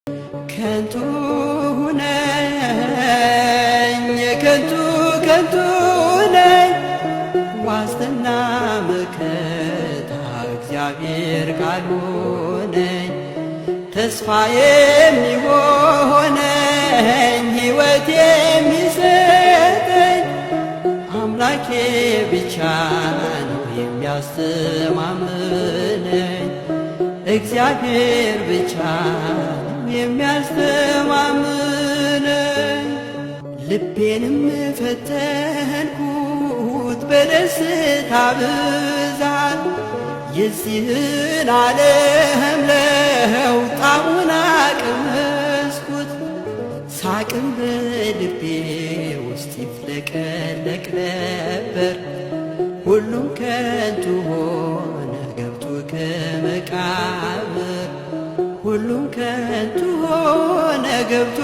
ከንቱ ነኝ ከንቱ ነኝ ዋስትና መከታ እግዚአብሔር ቃሉ ነኝ። ተስፋ የሚሆነኝ ሕይወት የሚሰጠኝ አምላኬ ብቻ ነው የሚያስተማምነኝ። እግዚአብሔር ብቻ ነው የሚያስተማምነኝ። ልቤንም ፈተንኩት በደስታ ብዛት የዚህን ዓለም ለውጥ ጣዕሙን ቀመስኩት። ሳቅም በልቤ ውስጥ ይፍለቀለቅ ነበር። ሁሉም ከንቱ ሆነ ገብቶ ከመቃብር ሁሉም ከንቱ ሆነ ገብቶ